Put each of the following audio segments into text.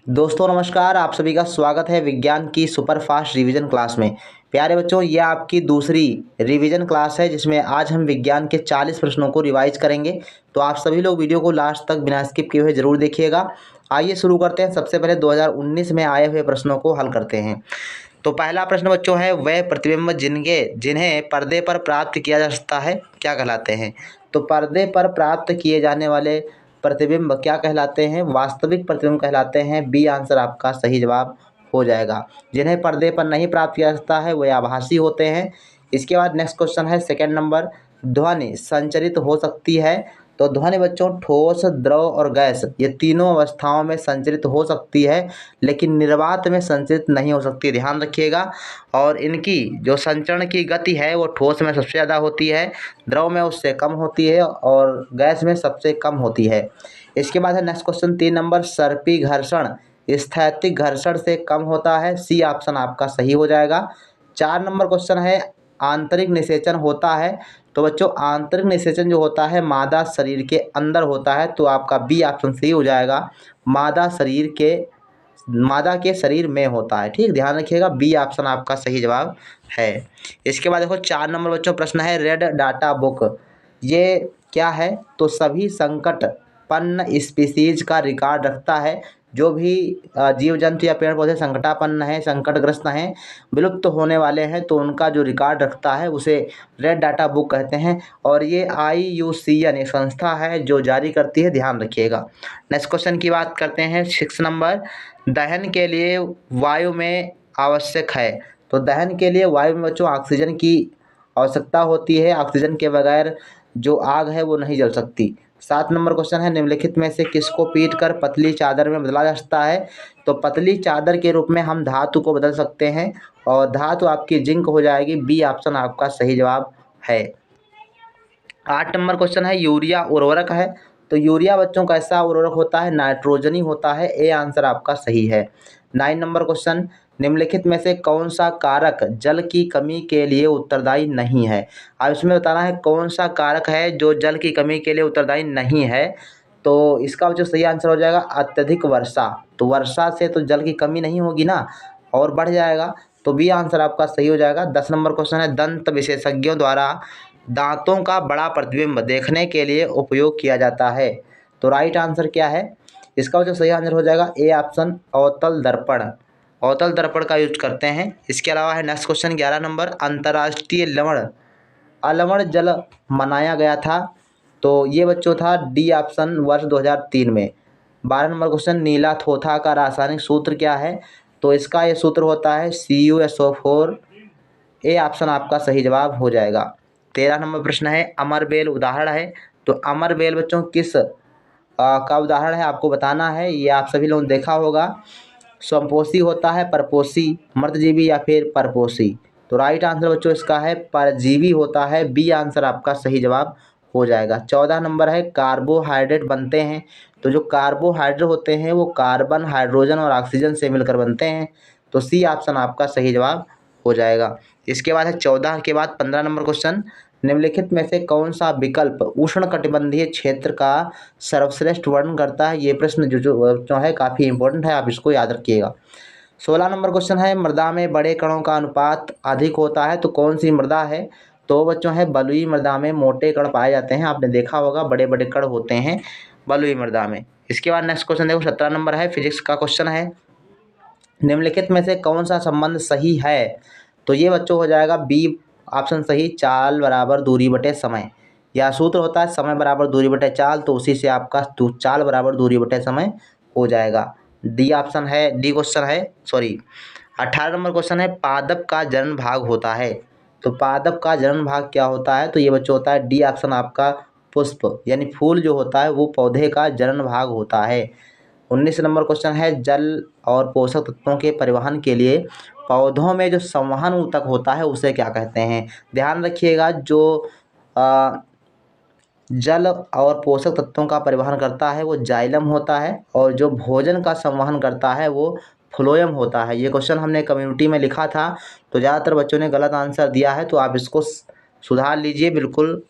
दोस्तों नमस्कार, आप सभी का स्वागत है विज्ञान की सुपर फास्ट रिवीजन क्लास में। प्यारे बच्चों, ये आपकी दूसरी रिवीजन क्लास है जिसमें आज हम विज्ञान के 40 प्रश्नों को रिवाइज करेंगे। तो आप सभी लोग वीडियो को लास्ट तक बिना स्किप किए हुए जरूर देखिएगा। आइए शुरू करते हैं। सबसे पहले 2019 में आए हुए प्रश्नों को हल करते हैं। तो पहला प्रश्न बच्चों है, वह प्रतिबिंब जिन्हें पर्दे पर प्राप्त किया जा सकता है क्या कहलाते हैं। तो पर्दे पर प्राप्त किए जाने वाले प्रतिबिंब क्या कहलाते हैं? वास्तविक प्रतिबिंब कहलाते हैं। बी आंसर आपका सही जवाब हो जाएगा। जिन्हें पर्दे पर नहीं प्राप्त किया जाता है वे आभासी होते हैं। इसके बाद नेक्स्ट क्वेश्चन है सेकंड नंबर, ध्वनि संचरित हो सकती है। तो ध्वनि बच्चों ठोस, द्रव और गैस ये तीनों अवस्थाओं में संचरित हो सकती है, लेकिन निर्वात में संचरित नहीं हो सकती, ध्यान रखिएगा। और इनकी जो संचरण की गति है वो ठोस में सबसे ज़्यादा होती है, द्रव में उससे कम होती है और गैस में सबसे कम होती है। इसके बाद है नेक्स्ट क्वेश्चन 3 नंबर, सर्पी घर्षण स्थैतिक घर्षण से कम होता है। सी ऑप्शन आपका सही हो जाएगा। 4 नंबर क्वेश्चन है, आंतरिक निषेचन होता है। तो बच्चों आंतरिक निषेचन जो होता है मादा शरीर के अंदर होता है, तो आपका बी ऑप्शन सही हो जाएगा। मादा के शरीर में होता है। ठीक, ध्यान रखिएगा, बी ऑप्शन आपका सही जवाब है। इसके बाद देखो 4 नंबर बच्चों प्रश्न है, रेड डाटा बुक ये क्या है। तो सभी संकटपन्न स्पीसीज का रिकॉर्ड रखता है। जो भी जीव जंतु या पेड़ पौधे संकटापन्न हैं, संकटग्रस्त हैं, विलुप्त होने वाले हैं, तो उनका जो रिकॉर्ड रखता है उसे रेड डाटा बुक कहते हैं। और ये IUCN एक संस्था है जो जारी करती है, ध्यान रखिएगा। नेक्स्ट क्वेश्चन की बात करते हैं 6 नंबर, दहन के लिए वायु में आवश्यक है। तो दहन के लिए वायु में बच्चों ऑक्सीजन की आवश्यकता होती है। ऑक्सीजन के बगैर जो आग है वो नहीं जल सकती। 7 नंबर क्वेश्चन है, निम्नलिखित में से किसको पीटकर पतली चादर में बदला जा सकता है। तो पतली चादर के रूप में हम धातु को बदल सकते हैं और धातु आपकी जिंक हो जाएगी। बी ऑप्शन आपका सही जवाब है। 8 नंबर क्वेश्चन है, यूरिया उर्वरक है। तो यूरिया बच्चों कैसा उर्वरक होता है? नाइट्रोजनी होता है। ए आंसर आपका सही है। 9 नंबर क्वेश्चन, निम्नलिखित में से कौन सा कारक जल की कमी के लिए उत्तरदायी नहीं है। अब इसमें बताना है कौन सा कारक है जो जल की कमी के लिए उत्तरदायी नहीं है। तो इसका जो सही आंसर हो जाएगा अत्यधिक वर्षा। तो वर्षा से तो जल की कमी नहीं होगी ना, और बढ़ जाएगा। तो बी आंसर आपका सही हो जाएगा। 10 नंबर क्वेश्चन है, दंत विशेषज्ञों द्वारा दांतों का बड़ा प्रतिबिंब देखने के लिए उपयोग किया जाता है। तो राइट आंसर क्या है? इसका जो सही आंसर हो जाएगा ए ऑप्शन अवतल दर्पण। अवतल दर्पण का यूज करते हैं। इसके अलावा है नेक्स्ट क्वेश्चन 11 नंबर, अंतर्राष्ट्रीय अलवण जल मनाया गया था। तो ये बच्चों था डी ऑप्शन वर्ष 2003 में। 12 नंबर क्वेश्चन, नीला थोथा का रासायनिक सूत्र क्या है। तो इसका ये सूत्र होता है CuSO4। ए ऑप्शन आपका सही जवाब हो जाएगा। 13 नंबर प्रश्न है, अमरबेल उदाहरण है। तो अमरबेल बच्चों किस का उदाहरण है आपको बताना है। ये आप सभी लोगों ने देखा होगा, स्वपोषी होता है, परपोषी, मर्दजीवी या फिर परपोषी। तो राइट आंसर बच्चों इसका है परजीवी होता है। बी आंसर आपका सही जवाब हो जाएगा। 14 नंबर है, कार्बोहाइड्रेट बनते हैं। तो जो कार्बोहाइड्रेट होते हैं वो कार्बन, हाइड्रोजन और ऑक्सीजन से मिलकर बनते हैं। तो सी ऑप्शन आपका सही जवाब हो जाएगा। इसके बाद है 14 के बाद 15 नंबर क्वेश्चन, निम्नलिखित में से कौन सा विकल्प उष्णकटिबंधीय क्षेत्र का सर्वश्रेष्ठ वर्णन करता है। ये प्रश्न जो है काफ़ी इंपॉर्टेंट है, आप इसको याद रखिएगा। 16 नंबर क्वेश्चन है, मृदा में बड़े कणों का अनुपात अधिक होता है। तो कौन सी मृदा है? तो बच्चों है बलुई मृदा में मोटे कण पाए जाते हैं। आपने देखा होगा बड़े बड़े कण होते हैं बलुई मृदा में। इसके बाद नेक्स्ट क्वेश्चन देखो 17 नंबर है, फिजिक्स का क्वेश्चन है, निम्नलिखित में से कौन सा संबंध सही है। तो ये बच्चों हो जाएगा बी ऑप्शन सही, चाल बराबर दूरी बटे समय। यह सूत्र होता है समय बराबर दूरी बटे चाल, तो उसी से आपका चाल बराबर दूरी बटे समय हो जाएगा। डी ऑप्शन है, डी क्वेश्चन है, सॉरी। 18 नंबर क्वेश्चन है, पादप का जनन भाग होता है। तो पादप का जनन भाग क्या होता है? तो ये बच्चों होता है डी ऑप्शन आपका पुष्प, यानी फूल जो होता है वो पौधे का जनन भाग होता है। 19 नंबर क्वेश्चन है, जल और पोषक तत्वों के परिवहन के लिए पौधों में जो संवहन ऊतक होता है उसे क्या कहते हैं। ध्यान रखिएगा, जो जल और पोषक तत्वों का परिवहन करता है वो जाइलम होता है, और जो भोजन का संवहन करता है वो फ्लोएम होता है। ये क्वेश्चन हमने कम्युनिटी में लिखा था, तो ज़्यादातर बच्चों ने गलत आंसर दिया है, तो आप इसको सुधार लीजिए बिल्कुल।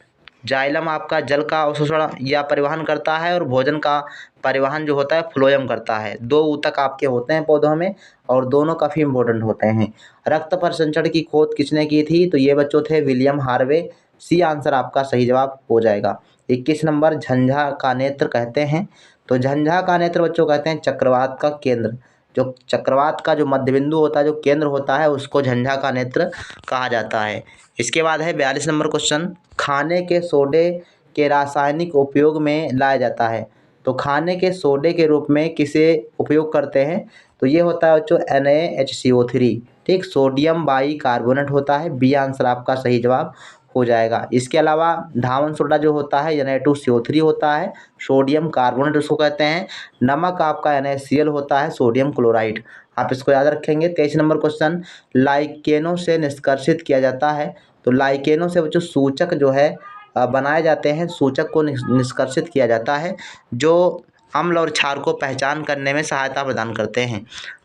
जाइलम आपका जल का अवशोषण या परिवहन करता है और भोजन का परिवहन जो होता है फ्लोएम करता है। 2 ऊतक आपके होते हैं पौधों में और दोनों काफ़ी इंपॉर्टेंट होते हैं। रक्त परिसंचरण की खोज किसने की थी? तो ये बच्चों थे विलियम हार्वे। सी आंसर आपका सही जवाब हो जाएगा। 21 नंबर, झंझा का नेत्र कहते हैं। तो झंझा का नेत्र बच्चों कहते हैं चक्रवात का केंद्र। जो चक्रवात का जो मध्य बिंदु होता है, जो केंद्र होता है, उसको झंझा का नेत्र कहा जाता है। इसके बाद है 42 नंबर क्वेश्चन, खाने के सोडे के रासायनिक उपयोग में लाया जाता है। तो खाने के सोडे के रूप में किसे उपयोग करते हैं? तो ये होता है बच्चों NaHCO3। ठीक, सोडियम बाई कार्बोनेट होता है। बी आंसर आपका सही जवाब हो जाएगा। इसके अलावा धावन सोडा जो होता है Na2CO3 होता है, सोडियम कार्बोनेट उसको कहते हैं। नमक आपका NaCl होता है, सोडियम क्लोराइड। आप इसको याद रखेंगे। 23 नंबर क्वेश्चन, लाइकेनों से निष्कर्षित किया जाता है। तो लाइकेनों से बच्चों सूचक जो है बनाए जाते हैं, सूचक को निष्कर्षित किया जाता है जो अम्ल और क्षार को पहचान करने में सहायता प्रदान करते हैं।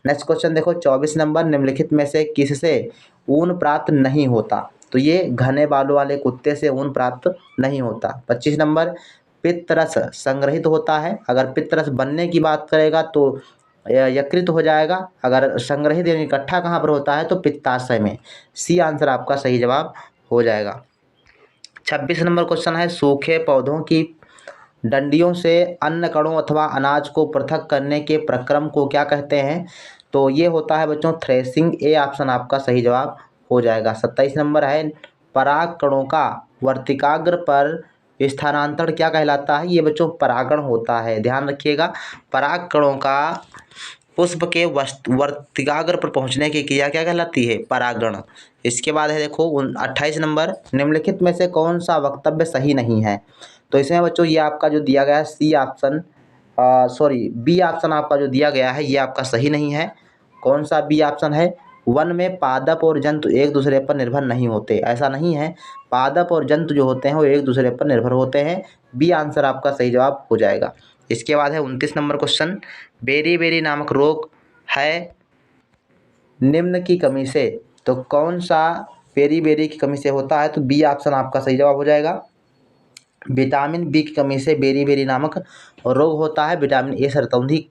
नेक्स्ट क्वेश्चन देखो 24 नंबर, निम्नलिखित में से किससे ऊन प्राप्त नहीं होता? तो ये घने बालों वाले कुत्ते से ऊन प्राप्त नहीं होता। 25 नंबर, पित्तरस संग्रहित होता है। अगर पित्तरस बनने की बात करेगा तो यकृत हो जाएगा। अगर संग्रहित यानी इकट्ठा कहाँ पर होता है? तो पित्ताशय में। सी आंसर आपका सही जवाब हो जाएगा। 26 नंबर क्वेश्चन है, सूखे पौधों की डंडियों से अन्न कणों अथवा अनाज को पृथक करने के प्रक्रम को क्या कहते हैं? तो ये होता है बच्चों थ्रेसिंग। ए ऑप्शन आपका सही जवाब हो जाएगा। 27 नंबर है, पराग कणों का वर्तिकाग्र पर स्थानांतरण क्या कहलाता है? ये बच्चों परागण होता है, ध्यान रखिएगा। पराग कणों का पुष्प के वर्तिकाग्र पर पहुंचने की क्रिया क्या कहलाती है? परागण। इसके बाद है देखो 28 नंबर, निम्नलिखित में से कौन सा वक्तव्य सही नहीं है? तो इसमें बच्चों ये आपका जो दिया गया है सी ऑप्शन बी ऑप्शन आपका जो दिया गया है ये आपका सही नहीं है। कौन सा बी ऑप्शन है? वन में पादप और जंतु एक दूसरे पर निर्भर नहीं होते, ऐसा नहीं है। पादप और जंतु जो होते हैं वो एक दूसरे पर निर्भर होते हैं। बी आंसर आपका सही जवाब हो जाएगा। इसके बाद है 29 नंबर क्वेश्चन, बेरी बेरी नामक रोग है निम्न की कमी से। तो कौन सा बेरी बेरी की कमी से होता है? तो बी ऑप्शन आपका सही जवाब हो जाएगा। विटामिन बी की कमी से बेरी बेरी नामक रोग होता है। विटामिन ए सरतौंधी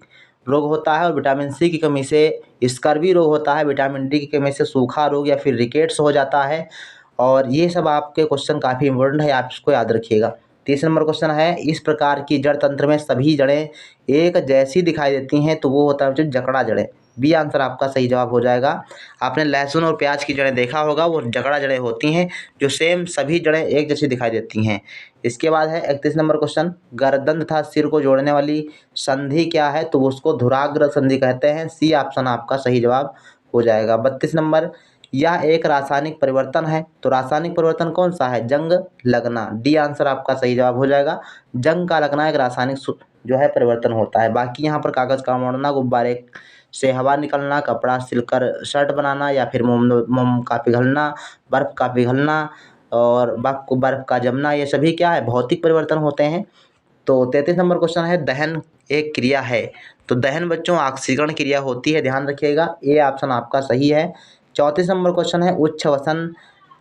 रोग होता है और विटामिन सी की कमी से स्कर्वी रोग होता है। विटामिन डी की कमी से सूखा रोग या फिर रिकेट्स हो जाता है। और ये सब आपके क्वेश्चन काफ़ी इंपॉर्टेंट है, आप इसको याद रखिएगा। 30 नंबर क्वेश्चन है, इस प्रकार की जड़ तंत्र में सभी जड़ें एक जैसी दिखाई देती हैं तो वो होता है जकड़ा जड़ें। बी आंसर आपका सही जवाब हो जाएगा। आपने लहसुन और प्याज की जड़ें देखा होगा, वो जकड़ा जड़ें होती हैं जो सेम सभी जड़ें एक जैसी दिखाई देती हैं। इसके बाद है 31 नंबर क्वेश्चन, गर्दन तथा सिर को जोड़ने वाली संधि क्या है? तो उसको धुराग्र संधि कहते हैं। सी ऑप्शन आपका सही जवाब हो जाएगा। 32 नंबर, यह एक रासायनिक परिवर्तन है। तो रासायनिक परिवर्तन कौन सा है? जंग लगना। डी आंसर आपका सही जवाब हो जाएगा। जंग का लगना एक रासायनिक जो है परिवर्तन होता है। बाकी यहाँ पर कागज़ का मोड़ना, गुब्बारे से हवा निकलना, कपड़ा सिलकर शर्ट बनाना या फिर मोम का पिघलना, बर्फ़ का पिघलना और बर्फ़ का जमना, ये सभी क्या है? भौतिक परिवर्तन होते हैं। तो 33 नंबर क्वेश्चन है, दहन एक क्रिया है। तो दहन बच्चों ऑक्सीकरण क्रिया होती है, ध्यान रखिएगा। ए ऑप्शन आपका सही है। 34 नंबर क्वेश्चन है, उच्च वसन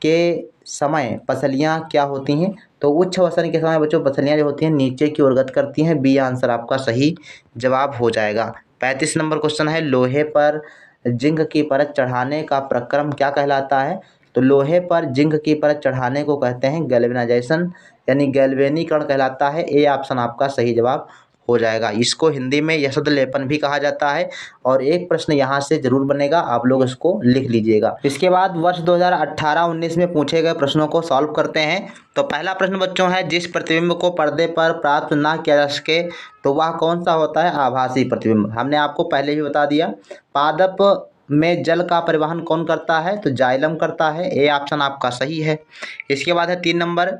के समय पसलियाँ क्या होती हैं? तो उच्च वसन के समय बच्चों पसलियाँ जो होती हैं नीचे की ओर गति करती हैं। बी आंसर आपका सही जवाब हो जाएगा। 35 नंबर क्वेश्चन है, लोहे पर जिंक की परत चढ़ाने का प्रक्रम क्या कहलाता है? तो लोहे पर जिंक की परत चढ़ाने को कहते हैं गैल्वेनाइजेशन, यानी गैल्वेनीकरण कहलाता है। ए ऑप्शन आपका सही जवाब हो जाएगा। इसको हिंदी में यशोद लेपन भी कहा जाता है और एक प्रश्न यहाँ से जरूर बनेगा, आप लोग इसको लिख लीजिएगा। इसके बाद वर्ष 2018-19 में पूछे गए प्रश्नों को सॉल्व करते हैं। तो पहला प्रश्न बच्चों है, जिस प्रतिबिंब को पर्दे पर प्राप्त ना किया जा सके तो वह कौन सा होता है? आभासी प्रतिबिंब। हमने आपको पहले ही बता दिया। पादप में जल का परिवहन कौन करता है? तो जाइलम करता है। ए ऑप्शन आपका सही है। इसके बाद है 3 नंबर,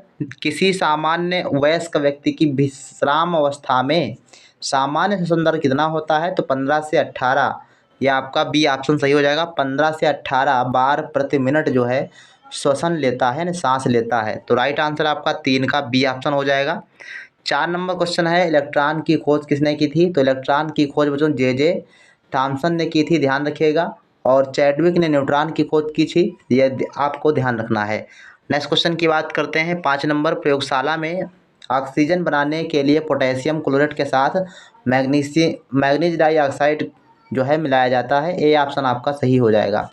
किसी सामान्य वयस्क व्यक्ति की विश्राम अवस्था में सामान्य श्वसन दर कितना होता है? तो 15 से 18, यह आपका बी ऑप्शन सही हो जाएगा। 15 से 18 बार प्रति मिनट जो है श्वसन लेता है, यानी सांस लेता है। तो राइट आंसर आपका 3 का बी ऑप्शन हो जाएगा। 4 नंबर क्वेश्चन है, इलेक्ट्रॉन की खोज किसने की थी? तो इलेक्ट्रॉन की खोज बच्चों जे थॉमसन ने की थी, ध्यान रखिएगा। और चैडविक ने न्यूट्रॉन की खोज की थी, यह आपको ध्यान रखना है। नेक्स्ट क्वेश्चन की बात करते हैं 5 नंबर, प्रयोगशाला में ऑक्सीजन बनाने के लिए पोटेशियम क्लोरेट के साथ मैग्नीज डाइऑक्साइड जो है मिलाया जाता है। ए ऑप्शन आपका सही हो जाएगा।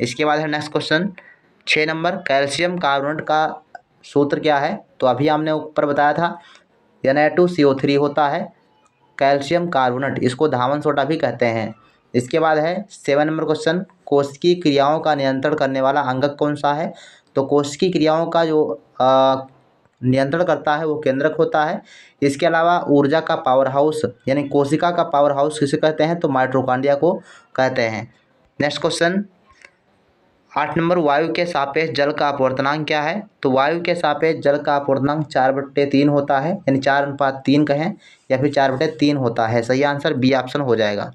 इसके बाद है next question 6 number, calcium carbonate का सूत्र क्या है? तो अभी हमने ऊपर बताया था Na2CO3 होता है कैल्शियम कार्बोनेट, इसको धावन सोडा भी कहते हैं। इसके बाद है 7 नंबर क्वेश्चन, कोशिकीय क्रियाओं का नियंत्रण करने वाला अंगक कौन सा है? तो कोशिकीय क्रियाओं का जो नियंत्रण करता है वो केंद्रक होता है। इसके अलावा ऊर्जा का पावर हाउस यानी कोशिका का पावर हाउस किसे कहते हैं? तो माइटोकॉन्ड्रिया को कहते हैं। नेक्स्ट क्वेश्चन 8 नंबर, वायु के सापेक्ष जल का अपवर्तनांक क्या है? तो वायु के सापेक्ष जल का अपवर्तनांक 4/3 होता है, यानी 4:3 कहें या फिर 4/3 होता है। सही आंसर बी ऑप्शन हो जाएगा।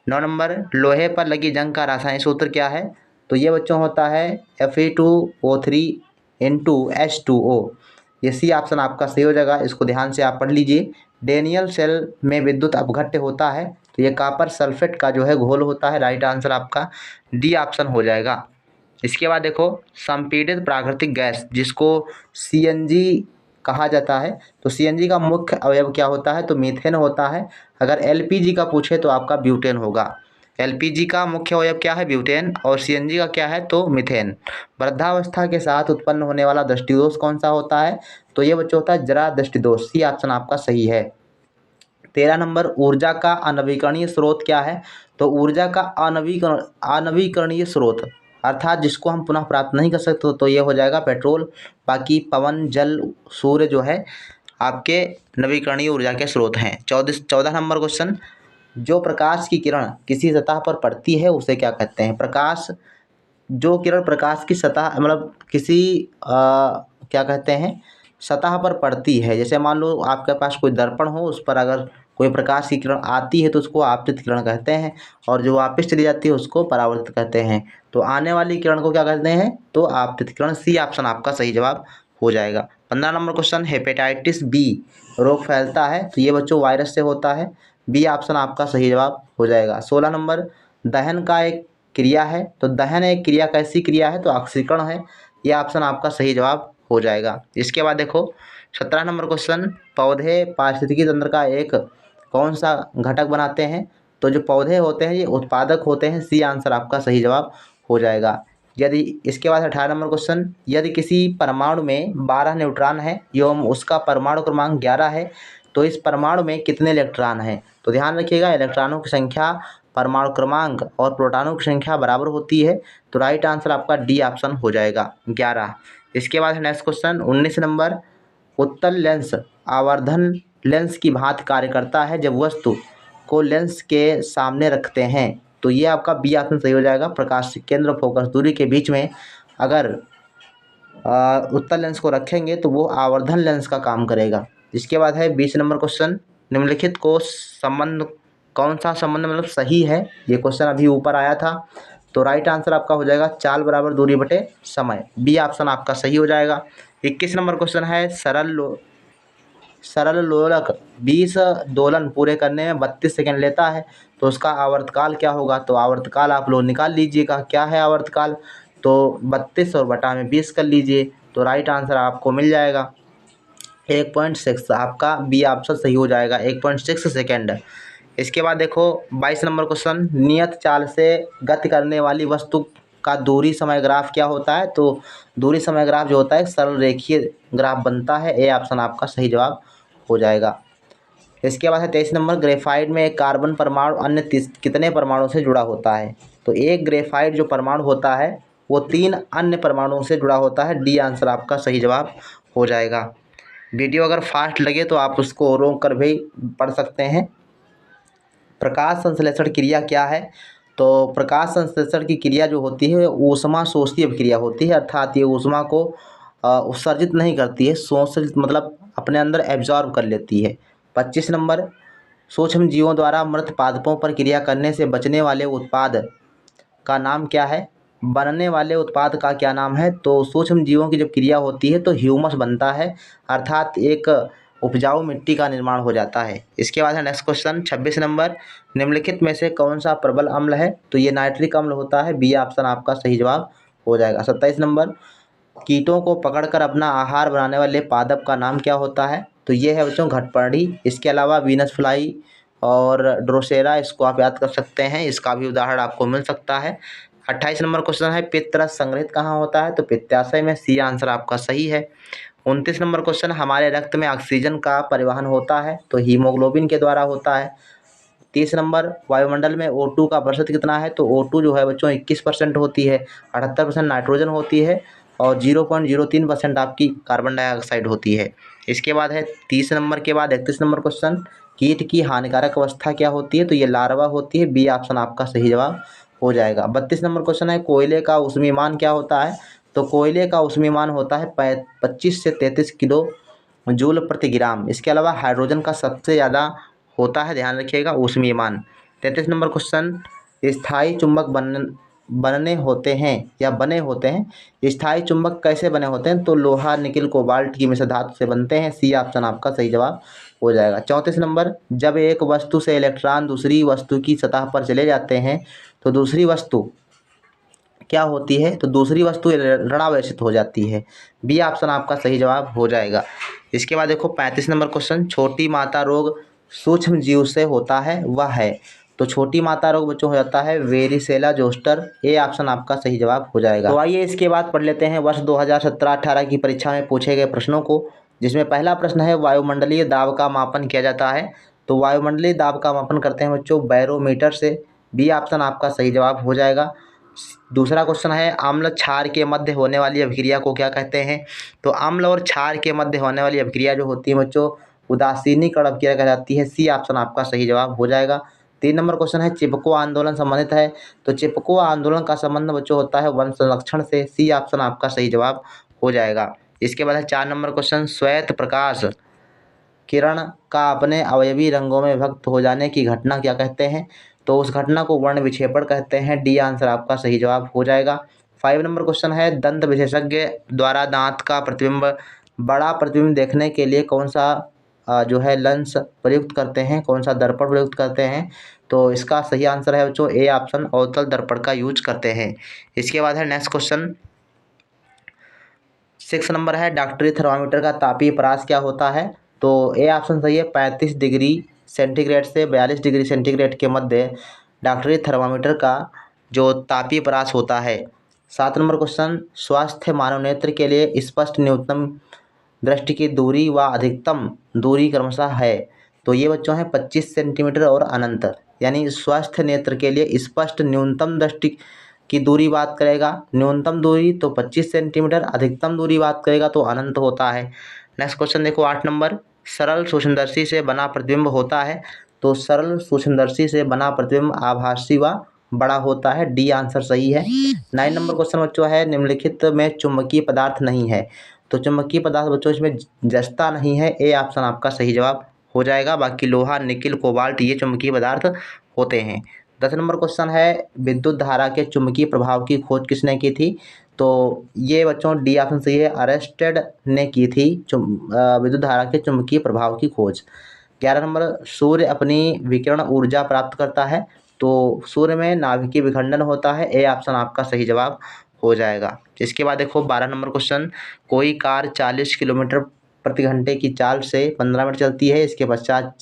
9 नंबर, लोहे पर लगी जंग का रासायनिक सूत्र क्या है? तो ये बच्चों होता है Fe2O3 H2O। ये सी ऑप्शन आपका सही हो जाएगा। इसको ध्यान से आप पढ़ लीजिए। डेनियल सेल में विद्युत अपघट्य होता है, तो ये कॉपर सल्फेट का जो है घोल होता है। राइट आंसर आपका डी ऑप्शन हो जाएगा। इसके बाद देखो, संपीड़ित प्राकृतिक गैस जिसको CNG कहा जाता है, तो CNG का मुख्य अवयव क्या होता है? तो मीथेन होता है। अगर LPG का पूछे तो आपका ब्यूटेन होगा। LPG का मुख्य अवयव क्या है? ब्यूटेन। और CNG का क्या है? तो मीथेन। वृद्धावस्था के साथ उत्पन्न होने वाला दृष्टिदोष कौन सा होता है? तो ये बच्चों होता है जरा दृष्टिदोष। सी ऑप्शन आपका सही है। 13 नंबर, ऊर्जा का अनवीकरणीय स्रोत क्या है? तो ऊर्जा का अनवीकरणीय स्रोत अर्थात जिसको हम पुनः प्राप्त नहीं कर सकते, तो ये हो जाएगा पेट्रोल। बाकी पवन, जल, सूर्य जो है आपके नवीकरणीय ऊर्जा के स्रोत हैं। 14 नंबर क्वेश्चन, जो प्रकाश की किरण किसी सतह पर पड़ती है उसे क्या कहते हैं? जो किरण प्रकाश की सतह मतलब किसी क्या कहते हैं, सतह पर पड़ती है। जैसे मान लो आपके पास कोई दर्पण हो, उस पर अगर कोई प्रकाश की किरण आती है तो उसको आपतित किरण कहते हैं, और जो वापस चली जाती है उसको परावर्तित कहते हैं। तो आने वाली किरण को क्या कहते हैं? तो आपतित किरण। सी ऑप्शन आपका सही जवाब हो जाएगा। 15 नंबर क्वेश्चन, हेपेटाइटिस बी रोग फैलता है, तो ये बच्चों वायरस से होता है। बी ऑप्शन आपका सही जवाब हो जाएगा। 16 नंबर, दहन का एक क्रिया है, तो दहन एक क्रिया कैसी क्रिया है? तो ऑक्सीकरण है। ये ऑप्शन आपका सही जवाब हो जाएगा। इसके बाद देखो 17 नंबर क्वेश्चन, पौधे पारिस्थितिकी तंत्र का एक कौन सा घटक बनाते हैं? तो जो पौधे होते हैं ये उत्पादक होते हैं। सी आंसर आपका सही जवाब हो जाएगा। यदि इसके बाद 18 नंबर क्वेश्चन, यदि किसी परमाणु में 12 न्यूट्रॉन है एवं उसका परमाणु क्रमांक 11 है, तो इस परमाणु में कितने इलेक्ट्रॉन हैं? तो ध्यान रखिएगा, इलेक्ट्रॉनों की संख्या, परमाणु क्रमांक और प्रोटॉनों की संख्या बराबर होती है। तो राइट आंसर आपका डी ऑप्शन हो जाएगा 11। इसके बाद नेक्स्ट क्वेश्चन 19 नंबर, उत्तल लेंस आवर्धन लेंस की भांति कार्य करता है जब वस्तु को लेंस के सामने रखते हैं। तो ये आपका बी ऑप्शन सही हो जाएगा। प्रकाश केंद्र फोकस दूरी के बीच में अगर उत्तल लेंस को रखेंगे तो वो आवर्धन लेंस का काम करेगा। इसके बाद है 20 नंबर क्वेश्चन, निम्नलिखित को संबंध कौन सा संबंध मतलब सही है? ये क्वेश्चन अभी ऊपर आया था। तो राइट आंसर आपका हो जाएगा चाल बराबर दूरी बटे समय। बी ऑप्शन आपका सही हो जाएगा। 21 नंबर क्वेश्चन है, सरल लोलक 20 दोलन पूरे करने में 32 सेकंड लेता है, तो उसका आवर्तकाल क्या होगा? तो आवर्तकाल आप लोग निकाल लीजिएगा, क्या है आवर्तकाल? तो 32 और बटा में 20 कर लीजिए, तो राइट आंसर आपको मिल जाएगा 1.6। आपका बी ऑप्शन सही हो जाएगा, 1.6 सेकेंड। इसके बाद देखो 22 नंबर क्वेश्चन, नियत चाल से गति करने वाली वस्तु का दूरी समय ग्राफ क्या होता है? तो दूरी समय ग्राफ जो होता है सरल रेखीय ग्राफ बनता है। ए ऑप्शन आपका सही जवाब हो जाएगा। इसके बाद है 23 नंबर, ग्रेफाइट में एक कार्बन परमाणु अन्य कितने परमाणु से जुड़ा होता है? तो एक ग्रेफाइट जो परमाणु होता है वो 3 अन्य परमाणुओं से जुड़ा होता है। डी आंसर आपका सही जवाब हो जाएगा। वीडियो अगर फास्ट लगे तो आप उसको रोक कर भी पढ़ सकते हैं। प्रकाश संश्लेषण क्रिया क्या है? तो प्रकाश संश्लेषण की क्रिया जो होती है ऊष्मा शोषी अभिक्रिया होती है, अर्थात ये ऊष्मा को उत्सर्जित नहीं करती है, शोषित मतलब अपने अंदर एब्जॉर्ब कर लेती है। 25 नंबर, सूक्ष्म जीवों द्वारा मृत पादपों पर क्रिया करने से बचने वाले उत्पाद का नाम क्या है? बनने वाले उत्पाद का क्या नाम है? तो सूक्ष्म जीवों की जब क्रिया होती है तो ह्यूमस बनता है, अर्थात एक उपजाऊ मिट्टी का निर्माण हो जाता है। इसके बाद है नेक्स्ट क्वेश्चन 26 नंबर, निम्नलिखित में से कौन सा प्रबल अम्ल है? तो ये नाइट्रिक अम्ल होता है। बी ऑप्शन आपका सही जवाब हो जाएगा। 27 नंबर, कीटों को पकड़कर अपना आहार बनाने वाले पादप का नाम क्या होता है? तो ये है बच्चों घटपर्णी। इसके अलावा वीनस फ्लाई और ड्रोसेरा, इसको आप याद कर सकते हैं, इसका भी उदाहरण आपको मिल सकता है। 28 नंबर क्वेश्चन है पित्तरस संग्रहित कहाँ होता है? तो पित्ताशय में, सी आंसर आपका सही है। 29 नंबर क्वेश्चन हमारे रक्त में ऑक्सीजन का परिवहन होता है? तो हीमोग्लोबिन के द्वारा होता है। 30 नंबर वायुमंडल में O2 का प्रतिशत कितना है? तो O2 जो है बच्चों 21% होती है, 78% नाइट्रोजन होती है और 0.03% आपकी कार्बन डाइऑक्साइड होती है। इसके बाद है 30 नंबर के बाद 31 नंबर क्वेश्चन, कीट की हानिकारक अवस्था क्या होती है? तो ये लार्वा होती है, बी ऑप्शन आपका सही जवाब हो जाएगा। 32 नंबर क्वेश्चन है कोयले का ऊष्मीमान क्या होता है? तो कोयले का ऊष्मीमान होता है 25 से 33 किलो जूल प्रति ग्राम। इसके अलावा हाइड्रोजन का सबसे ज़्यादा होता है, ध्यान रखिएगा, ऊष्मीयमान। 33 नंबर क्वेश्चन स्थायी चुंबक बनने होते हैं या बने होते हैं? स्थायी चुंबक कैसे बने होते हैं? तो लोहा, निकिल, कोबाल्ट की मिश्र धातु से बनते हैं, सी ऑप्शन आपका सही जवाब हो जाएगा। 34 नंबर, जब एक वस्तु से इलेक्ट्रॉन दूसरी वस्तु की सतह पर चले जाते हैं तो दूसरी वस्तु क्या होती है? तो दूसरी वस्तु ऋणावेशित हो जाती है, बी ऑप्शन आपका सही जवाब हो जाएगा। इसके बाद देखो 35 नंबर क्वेश्चन, छोटी माता रोग सूक्ष्म जीव से होता है, वह है? तो छोटी माता रोग बच्चों हो जाता है वेरिसेला जोस्टर, ए ऑप्शन आपका सही जवाब हो जाएगा। तो आइए इसके बाद पढ़ लेते हैं वर्ष 2017-18 की परीक्षा में पूछे गए प्रश्नों को, जिसमें पहला प्रश्न है वायुमंडलीय दाब का मापन किया जाता है? तो वायुमंडलीय दाब का मापन करते हैं बच्चों बैरोमीटर से, बी ऑप्शन आपका सही जवाब हो जाएगा। दूसरा क्वेश्चन है अम्ल क्षार के मध्य होने वाली अभिक्रिया को क्या कहते हैं? तो अम्ल और क्षार के मध्य होने वाली अभिक्रिया जो होती है बच्चों उदासीनीकरण अभिक्रिया कहलाती है, सी ऑप्शन आपका सही जवाब हो जाएगा। 3 नंबर क्वेश्चन है चिपको आंदोलन संबंधित है? तो चिपको आंदोलन का संबंध बच्चों होता है वन संरक्षण से, सी ऑप्शन आपका सही जवाब हो जाएगा। इसके बाद है 4 नंबर क्वेश्चन श्वेत प्रकाश किरण का अपने अवयवी रंगों में विभक्त हो जाने की घटना क्या कहते हैं? तो उस घटना को वर्ण विक्षेपण कहते हैं, डी आंसर आपका सही जवाब हो जाएगा। 5 नंबर क्वेश्चन है दंत विशेषज्ञ द्वारा दांत का बड़ा प्रतिबिंब देखने के लिए कौन सा जो है लेंस प्रयुक्त करते हैं, कौन सा दर्पण प्रयुक्त करते हैं? तो इसका सही आंसर है बच्चों ए ऑप्शन, अवतल दर्पण का यूज करते हैं। इसके बाद है नेक्स्ट क्वेश्चन 6 नंबर है डॉक्टरी थर्मामीटर का तापीय परास क्या होता है? तो ए ऑप्शन सही है 35 डिग्री सेंटीग्रेड से 42 डिग्री सेंटीग्रेड के मध्य डॉक्टरी थर्मामीटर का जो तापीय परास होता है। 7 नंबर क्वेश्चन स्वास्थ्य मानव नेत्र के लिए स्पष्ट न्यूनतम दृष्टि की दूरी व अधिकतम दूरी क्रमशः है? तो ये बच्चों हैं 25 सेंटीमीटर और अनंत, यानी स्वस्थ नेत्र के लिए स्पष्ट न्यूनतम दृष्टि की दूरी बात करेगा, न्यूनतम दूरी तो 25 सेंटीमीटर, अधिकतम दूरी बात करेगा तो अनंत होता है। नेक्स्ट क्वेश्चन देखो 8 नंबर, सरल सूक्ष्मदर्शी से बना प्रतिबिंब होता है? तो सरल सूक्ष्मदर्शी से बना प्रतिबिंब आभासी व बड़ा होता है, डी आंसर सही है। 9 नंबर क्वेश्चन बच्चों है निम्नलिखित में चुंबकीय पदार्थ नहीं है? तो चुंबकीय पदार्थ बच्चों इसमें जस्ता नहीं है, ए ऑप्शन आपका सही जवाब हो जाएगा। बाकी लोहा, निकिल, कोबाल्ट ये चुंबकीय पदार्थ होते हैं। 10 नंबर क्वेश्चन है विद्युत धारा के चुंबकीय प्रभाव की खोज किसने की थी? तो ये बच्चों डी ऑप्शन सही है, अरेस्टेड ने की थी विद्युत धारा के चुंबकीय प्रभाव की खोज। 11 नंबर सूर्य अपनी विकिरण ऊर्जा प्राप्त करता है? तो सूर्य में नाभिकीय विखंडन होता है, ए ऑप्शन आपका सही जवाब हो जाएगा। इसके बाद देखो 12 नंबर क्वेश्चन, कोई कार 40 किलोमीटर प्रति घंटे की चाल से 15 मिनट चलती है, इसके पश्चात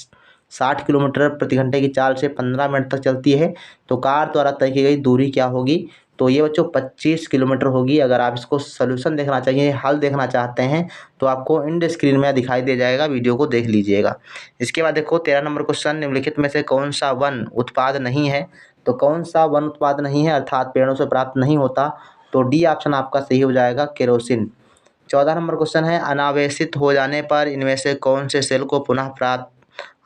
60 किलोमीटर प्रति घंटे की चाल से 15 मिनट तक चलती है, तो कार द्वारा तय की गई दूरी क्या होगी? तो ये बच्चों 25 किलोमीटर होगी। अगर आप इसको सोल्यूशन देखना चाहिए, हल देखना चाहते हैं, तो आपको एंड स्क्रीन में दिखाई दे जाएगा, वीडियो को देख लीजिएगा। इसके बाद देखो 13 नंबर क्वेश्चन, निम्नलिखित में से कौन सा वन उत्पाद नहीं है? तो कौन सा वन उत्पाद नहीं है अर्थात पेड़ों से प्राप्त नहीं होता? तो डी ऑप्शन आपका सही हो जाएगा, केरोसिन। 14 नंबर क्वेश्चन है अनावेशित हो जाने पर इनमें से कौन से सेल को पुनः प्राप्त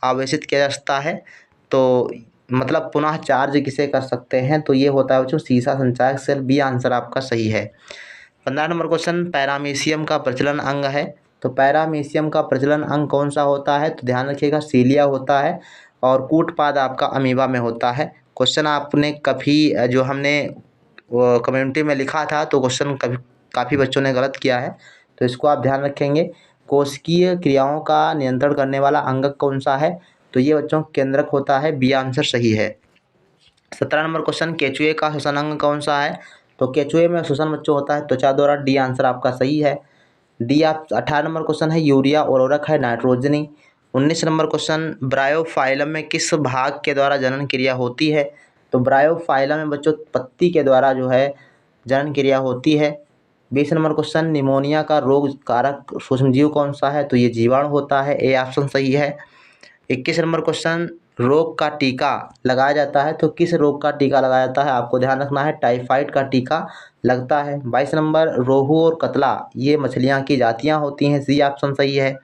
आवेशित किया जा सकता है? तो मतलब पुनः चार्ज किसे कर सकते हैं? तो ये होता है बच्चों सीसा संचायक सेल, बी आंसर आपका सही है। 15 नंबर क्वेश्चन पैरामीशियम का प्रचलन अंग है? तो पैरामीशियम का प्रचलन अंग कौन सा होता है? तो ध्यान रखिएगा सीलिया होता है और कूटपाद आपका अमीबा में होता है। क्वेश्चन आपने कभी जो हमने कम्युनिटी में लिखा था तो क्वेश्चन काफ़ी बच्चों ने गलत किया है, तो इसको आप ध्यान रखेंगे। कोशिकीय क्रियाओं का नियंत्रण करने वाला अंगक कौन सा है? तो ये बच्चों केंद्रक होता है, बी आंसर सही है। 17 नंबर क्वेश्चन केचुए का श्वसन अंग कौन सा है? तो केचुए में शोषण बच्चों होता है त्वचा द्वारा। डी आंसर आपका सही है। डी आप 18 नंबर क्वेश्चन है यूरिया उर्वरक है नाइट्रोजनी। 19 नंबर क्वेश्चन ब्रायोफाइलम में किस भाग के द्वारा जनन क्रिया होती है? तो ब्रायोफाइलम में बच्चों पत्ती के द्वारा जो है जनन क्रिया होती है। 20 नंबर क्वेश्चन निमोनिया का रोग कारक सूक्ष्मजीव कौन सा है? तो ये जीवाणु होता है, ए ऑप्शन सही है। 21 नंबर क्वेश्चन रोग का टीका लगाया जाता है, तो किस रोग का टीका लगाया जाता है? आपको ध्यान रखना है, टाइफाइड का टीका लगता है। 22 नंबर रोहू और कतला ये मछलियाँ की जातियाँ होती हैं, सी ऑप्शन सही है।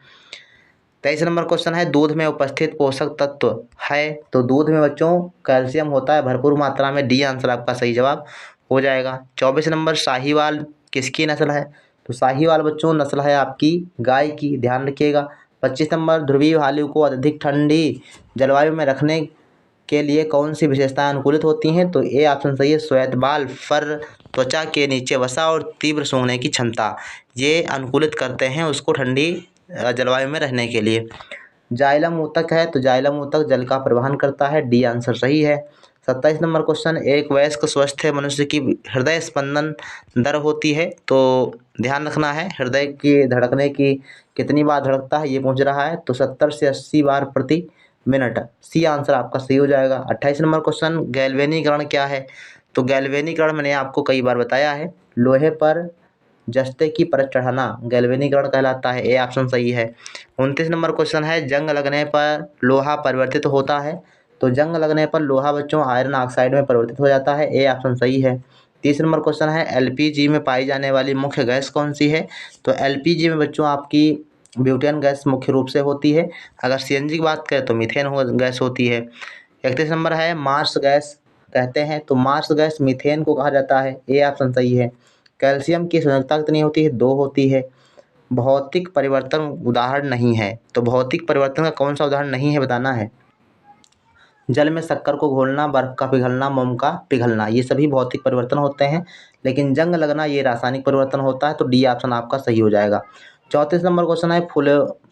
23 नंबर क्वेश्चन है दूध में उपस्थित पोषक तत्व है, तो दूध में बच्चों कैल्शियम होता है भरपूर मात्रा में, डी आंसर आपका सही जवाब हो जाएगा। 24 नंबर साहीवाल किसकी नस्ल है? तो साहीवाल बच्चों नस्ल है आपकी गाय की, ध्यान रखिएगा। 25 नंबर ध्रुवीय भालू को अत्यधिक ठंडी जलवायु में रखने के लिए कौन सी विशेषताएं अनुकूलित होती हैं? तो ए ऑप्शन सही है, श्वेत बाल, फर, त्वचा के नीचे वसा और तीव्र सूंघने की क्षमता, ये अनुकूलित करते हैं उसको ठंडी जलवायु में रहने के लिए। जाइलम ऊतक है, तो जाइलम ऊतक जल का परिवहन करता है, डी आंसर सही है। 27 नंबर क्वेश्चन एक वयस्क स्वस्थ मनुष्य की हृदय स्पंदन दर होती है, तो ध्यान रखना है हृदय की धड़कने की कितनी बार धड़कता है ये पूछ रहा है, तो 70 से 80 बार प्रति मिनट, सी आंसर आपका सही हो जाएगा। 28 नंबर क्वेश्चन गैल्वेनीकरण क्या है? तो गैल्वेनीकरण मैंने आपको कई बार बताया है, लोहे पर जस्ते की परत चढ़ाना गैल्वेनीकरण कहलाता है, ए ऑप्शन सही है। 29 नंबर क्वेश्चन है जंग लगने पर लोहा परिवर्तित होता है, तो जंग लगने पर लोहा बच्चों आयरन ऑक्साइड में परिवर्तित हो जाता है, ए ऑप्शन सही है। 30 नंबर क्वेश्चन है एलपीजी में पाई जाने वाली मुख्य गैस कौन सी है? तो एलपीजी में बच्चों आपकी ब्यूटेन गैस मुख्य रूप से होती है। अगर सीएनजी की बात करें तो मीथेन गैस होती है। 31 नंबर है मार्स गैस कहते हैं, तो मार्स गैस मीथेन को कहा जाता है, ए ऑप्शन सही है। कैल्शियम की संयोजकता कितनी होती है? 2 होती है। भौतिक परिवर्तन उदाहरण नहीं है, तो भौतिक परिवर्तन का कौन सा उदाहरण नहीं है बताना है। जल में शक्कर को घोलना, बर्फ का पिघलना, मोम का पिघलना, ये सभी भौतिक परिवर्तन होते हैं, लेकिन जंग लगना ये रासायनिक परिवर्तन होता है, तो डी ऑप्शन आपका सही हो जाएगा। 34 नंबर क्वेश्चन है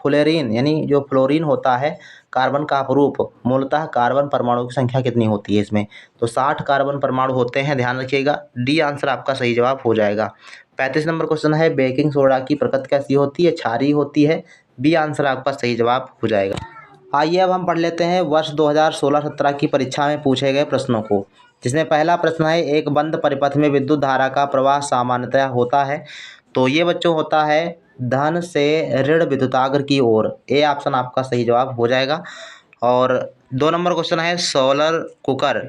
फ्लोरीन यानी जो फ्लोरीन होता है कार्बन का अपरूप, मूलतः कार्बन परमाणु की संख्या कितनी होती है इसमें? तो 60 कार्बन परमाणु होते हैं, ध्यान रखिएगा, डी आंसर आपका सही जवाब हो जाएगा। 35 नंबर क्वेश्चन है बेकिंग सोडा की प्रकृति कैसी होती है? क्षारीय होती है, बी आंसर आपका सही जवाब हो जाएगा। आइए अब हम पढ़ लेते हैं वर्ष 2016-17 की परीक्षा में पूछे गए प्रश्नों को, जिसमें पहला प्रश्न है एक बंद परिपथ में विद्युत धारा का प्रवाह सामान्यतया होता है, तो ये बच्चों होता है धन से ऋण विद्युताग्र की ओर, ए ऑप्शन आपका सही जवाब हो जाएगा। और 2 नंबर क्वेश्चन है सोलर कुकर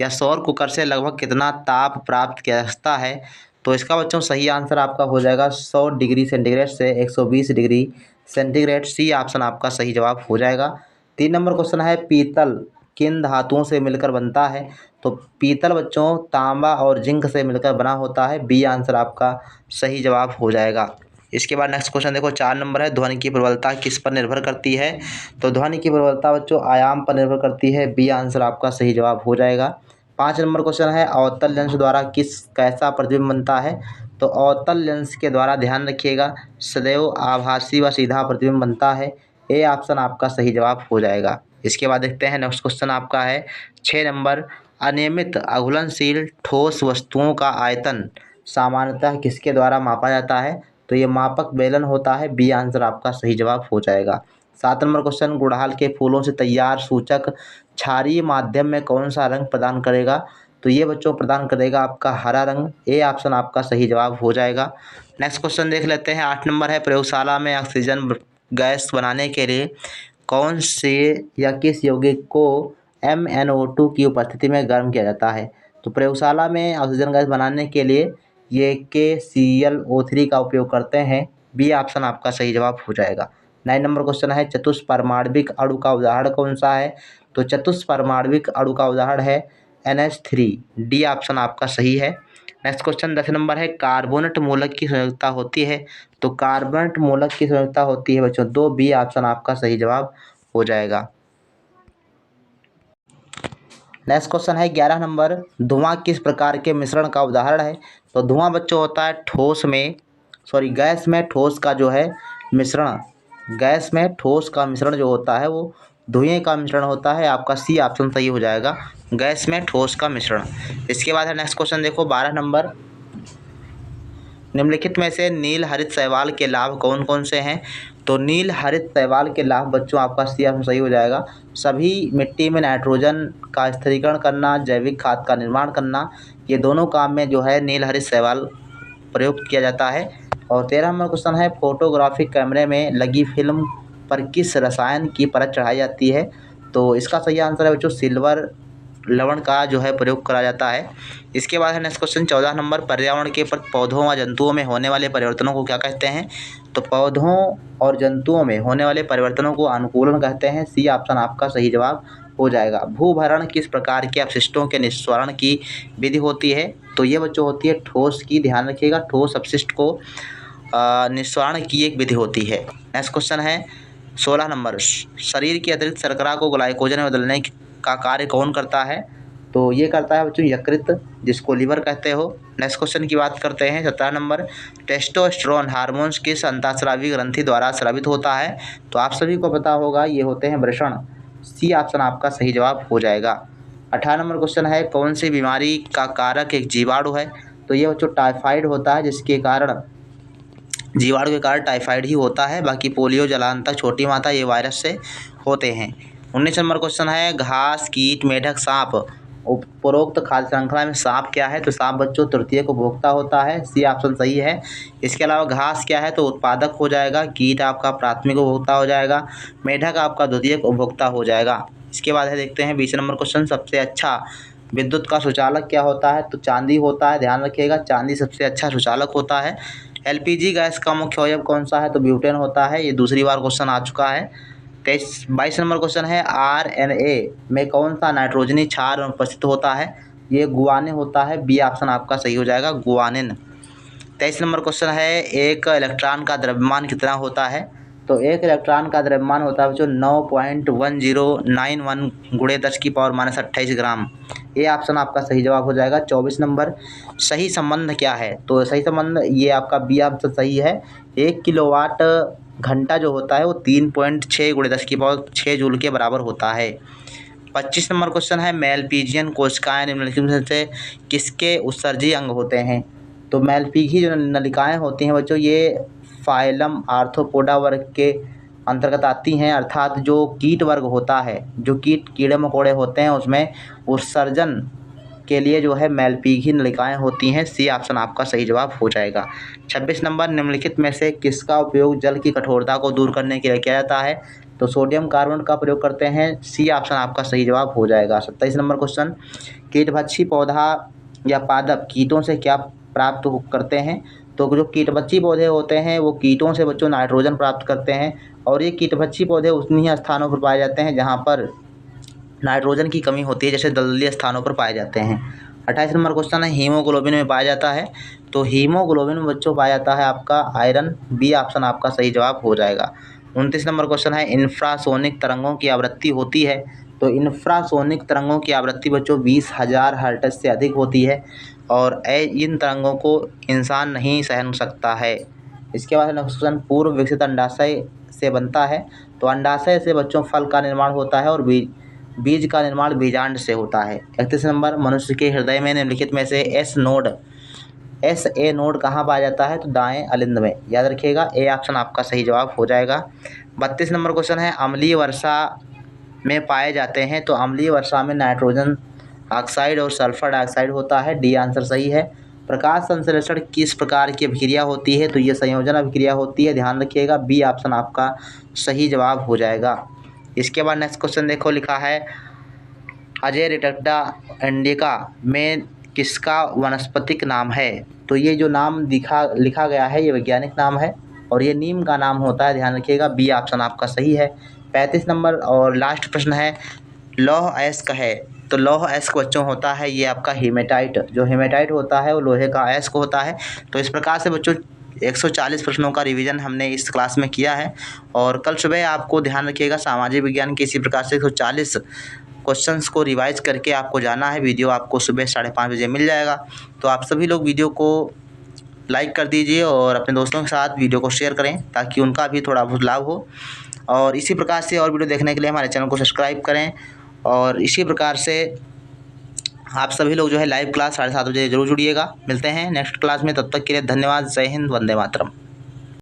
या सौर कुकर से लगभग कितना ताप प्राप्त किया जा सकता है? तो इसका बच्चों सही आंसर आपका हो जाएगा 100 डिग्री सेंटीग्रेड से 120 डिग्री सेंटीग्रेड, सी ऑप्शन आपका सही जवाब हो जाएगा। 3 नंबर क्वेश्चन है पीतल किन धातुओं से मिलकर बनता है? तो पीतल बच्चों तांबा और जिंक से मिलकर बना होता है, बी आंसर आपका सही जवाब हो जाएगा। इसके बाद नेक्स्ट क्वेश्चन देखो 4 नंबर है ध्वनि की प्रबलता किस पर निर्भर करती है? तो ध्वनि की प्रबलता बच्चों आयाम पर निर्भर करती है, बी आंसर आपका सही जवाब हो जाएगा। 5 नंबर क्वेश्चन है अवतल लेंस द्वारा कैसा प्रतिबिंब बनता है? तो अवतल लेंस के द्वारा ध्यान रखिएगा सदैव आभासी व सीधा प्रतिबिंब बनता है, ए ऑप्शन आपका सही जवाब हो जाएगा। इसके बाद देखते हैं नेक्स्ट क्वेश्चन आपका है 6 नंबर अनियमित अघुलनशील ठोस वस्तुओं का आयतन सामान्यतः किसके द्वारा मापा जाता है? तो ये मापक बेलन होता है, बी आंसर आपका सही जवाब हो जाएगा। 7 नंबर क्वेश्चन गुड़हल के फूलों से तैयार सूचक क्षारीय माध्यम में कौन सा रंग प्रदान करेगा? तो ये बच्चों प्रदान करेगा आपका हरा रंग, ए ऑप्शन आपका सही जवाब हो जाएगा। नेक्स्ट क्वेश्चन देख लेते हैं 8 नंबर है प्रयोगशाला में ऑक्सीजन गैस बनाने के लिए कौन से या किस यौगिक को MnO2 की उपस्थिति में गर्म किया जाता है? तो प्रयोगशाला में ऑक्सीजन गैस बनाने के लिए ये KClO3 का उपयोग करते हैं, बी ऑप्शन आपका सही जवाब हो जाएगा। 9 नंबर क्वेश्चन है चतुष्परमाण्विक अणु का उदाहरण कौन सा है? तो चतुष्परमाण्विक अणु का उदाहरण है NH3, डी ऑप्शन आपका सही है। नेक्स्ट क्वेश्चन 10 नंबर है कार्बोनेट मूलक की संयोजकता होती है, तो कार्बोनेट मूलक की संयोजकता होती है बच्चों 2, बी ऑप्शन आपका सही जवाब हो जाएगा। नेक्स्ट क्वेश्चन है 11 नंबर धुआं किस प्रकार के मिश्रण का उदाहरण है? तो धुआं बच्चों होता है गैस में ठोस का जो है मिश्रण, गैस में ठोस का मिश्रण जो होता है वो धुएं का मिश्रण होता है, आपका सी ऑप्शन सही हो जाएगा, गैस में ठोस का मिश्रण। इसके बाद है नेक्स्ट क्वेश्चन देखो 12 नंबर निम्नलिखित में से नील हरित शैवाल के लाभ कौन कौन से हैं? तो नील हरित शैवाल के लाभ बच्चों आपका सी ऑप्शन सही हो जाएगा। सभी मिट्टी में नाइट्रोजन का स्थिरीकरण करना, जैविक खाद का निर्माण करना, ये दोनों काम में जो है नील हरित शैवाल प्रयुक्त किया जाता है। और 13 नंबर क्वेश्चन है, फोटोग्राफिक कैमरे में लगी फिल्म पर किस रसायन की परत चढ़ाई जाती है? तो इसका सही आंसर है बच्चों सिल्वर लवण का जो है प्रयोग करा जाता है। इसके बाद है नेक्स्ट क्वेश्चन 14 नंबर, पर्यावरण के प्रति पौधों व जंतुओं में होने वाले परिवर्तनों को क्या कहते हैं? तो पौधों और जंतुओं में होने वाले परिवर्तनों को अनुकूलन कहते हैं। सी ऑप्शन आपका सही जवाब हो जाएगा। भूभरण किस प्रकार के अपशिष्टों के निस्सरण की विधि होती है? तो ये बच्चों होती है ठोस की, ध्यान रखिएगा, ठोस अपशिष्ट को निस्सरण की एक विधि होती है। नेक्स्ट क्वेश्चन है 16 नंबर, शरीर की अतिरिक्त शर्करा को ग्लाइकोजन में बदलने का कार्य कौन करता है? तो ये करता है बच्चों यकृत, जिसको लीवर कहते हो। नेक्स्ट क्वेश्चन की बात करते हैं 17 नंबर, टेस्टोस्टेरोन हार्मोन्स किस अंतःस्रावी ग्रंथि द्वारा स्रावित होता है? तो आप सभी को पता होगा ये होते हैं वृषण। सी ऑप्शन आपका सही जवाब हो जाएगा। 18 नंबर क्वेश्चन है, कौन सी बीमारी का कारक एक जीवाणु है? तो ये बच्चों टाइफाइड होता है, जिसके कारण जीवाणु के कारण टाइफाइड ही होता है। बाकी पोलियो, जलांतक, छोटी माता ये वायरस से होते हैं। 19 नंबर क्वेश्चन है, घास, कीट, मेढक, सांप, उपरोक्त खाद्य श्रृंखला में सांप क्या है? तो सांप बच्चों तृतीयक उपभोक्ता होता है। सी ऑप्शन सही है। इसके अलावा घास क्या है? तो उत्पादक हो जाएगा। कीट आपका प्राथमिक उपभोक्ता हो जाएगा। मेढक आपका द्वितीयक उपभोक्ता हो जाएगा। इसके बाद है देखते हैं 20 नंबर क्वेश्चन, सबसे अच्छा विद्युत का सुचालक क्या होता है? तो चांदी होता है, ध्यान रखिएगा, चांदी सबसे अच्छा सुचालक होता है। एलपीजी गैस का मुख्य अवयव कौन सा है? तो ब्यूटेन होता है। ये दूसरी बार क्वेश्चन आ चुका है। 22 नंबर क्वेश्चन है, आरएनए में कौन सा नाइट्रोजनी क्षार उपस्थित होता है? ये गुआनिन होता है। बी ऑप्शन आपका सही हो जाएगा, गुआनिन। 23 नंबर क्वेश्चन है, एक इलेक्ट्रॉन का द्रव्यमान कितना होता है? तो एक इलेक्ट्रॉन का द्रव्यमान होता है बच्चों 9.1091 गुणे 10⁻28 ग्राम। ये ऑप्शन आपका सही जवाब हो जाएगा। 24 नंबर, सही संबंध क्या है? तो सही संबंध ये आपका बी ऑप्शन सही है। 1 किलोवाट घंटा जो होता है वो 3.6 गुणे 10⁻6 जूल के बराबर होता है। 25 नंबर क्वेश्चन है, मेलपीजियन कोशिकाएं निम्नलिखित में से किसके उत्सर्जी अंग होते हैं? तो मेलपीजी जो नलिकाएं होती हैं बच्चों, ये फाइलम आर्थ्रोपोडा वर्ग के अंतर्गत आती हैं, अर्थात जो कीट वर्ग होता है, जो कीड़े मकोड़े होते हैं, उसमें उत्सर्जन के लिए जो है मेलपीजी नलिकाएं होती हैं। सी ऑप्शन आपका सही जवाब हो जाएगा। 26 नंबर, निम्नलिखित में से किसका उपयोग जल की कठोरता को दूर करने के लिए किया जाता है? तो सोडियम कार्बोनेट का प्रयोग करते हैं। सी ऑप्शन आपका सही जवाब हो जाएगा। 27 नंबर क्वेश्चन, कीटभक्षी पौधा या पादप कीटों से क्या प्राप्त करते हैं? तो जो कीटभक्षी पौधे होते हैं वो कीटों से बच्चों नाइट्रोजन प्राप्त करते हैं, और ये कीटभक्षी पौधे उन्हीं स्थानों पर पाए जाते हैं जहाँ पर नाइट्रोजन की कमी होती है, जैसे दलदली स्थानों पर पाए जाते हैं। 28 नंबर क्वेश्चन है, हीमोग्लोबिन में पाया जाता है? तो हीमोग्लोबिन में बच्चों पाया जाता है आपका आयरन। बी ऑप्शन आपका सही जवाब हो जाएगा। 29 नंबर क्वेश्चन है, इंफ्रासोनिक तरंगों की आवृत्ति होती है? तो इंफ्रासोनिक तरंगों की आवृत्ति बच्चों 20,000 हर्ट्ज से अधिक होती है, और इन तरंगों को इंसान नहीं सहन सकता है। इसके बाद नेक्स्ट क्वेश्चन, पूर्व विकसित अंडाशय से बनता है? तो अंडाशय से बच्चों फल का निर्माण होता है, और बीज का निर्माण बीजांड से होता है। 31 नंबर, मनुष्य के हृदय में निम्नलिखित में से एस ए नोड कहाँ पाया जाता है? तो दाएं अलिंद में, याद रखिएगा। ए ऑप्शन आपका सही जवाब हो जाएगा। 32 नंबर क्वेश्चन है, अम्लीय वर्षा में पाए जाते हैं? तो अम्लीय वर्षा में नाइट्रोजन ऑक्साइड और सल्फर डाइऑक्साइड होता है। डी आंसर सही है। प्रकाश संश्लेषण किस प्रकार की अभिक्रिया होती है? तो ये संयोजन अभिक्रिया होती है, ध्यान रखिएगा। बी ऑप्शन आपका सही जवाब हो जाएगा। इसके बाद नेक्स्ट क्वेश्चन देखो, लिखा है अजेरिटक्टा इंडिका में किसका वनस्पतिक नाम है? तो ये जो नाम लिखा गया है ये वैज्ञानिक नाम है, और ये नीम का नाम होता है, ध्यान रखिएगा। बी ऑप्शन आपका सही है। 35 नंबर और लास्ट प्रश्न है, लौह अयस्क है? तो लौह अयस्क बच्चों होता है ये आपका हेमेटाइट। जो हेमेटाइट होता है वो लोहे का अयस्क होता है। तो इस प्रकार से बच्चों 140 प्रश्नों का रिवीजन हमने इस क्लास में किया है, और कल सुबह आपको ध्यान रखिएगा सामाजिक विज्ञान के इसी प्रकार से 140 क्वेश्चंस को रिवाइज करके आपको जाना है। वीडियो आपको सुबह 5:30 बजे मिल जाएगा। तो आप सभी लोग वीडियो को लाइक कर दीजिए और अपने दोस्तों के साथ वीडियो को शेयर करें, ताकि उनका भी थोड़ा बहुत लाभ हो। और इसी प्रकार से और वीडियो देखने के लिए हमारे चैनल को सब्सक्राइब करें, और इसी प्रकार से आप सभी लोग जो है लाइव क्लास 7:30 बजे जरूर जुड़िएगा। मिलते हैं नेक्स्ट क्लास में, तब तक के लिए धन्यवाद। जय हिंद, वंदे मातरम।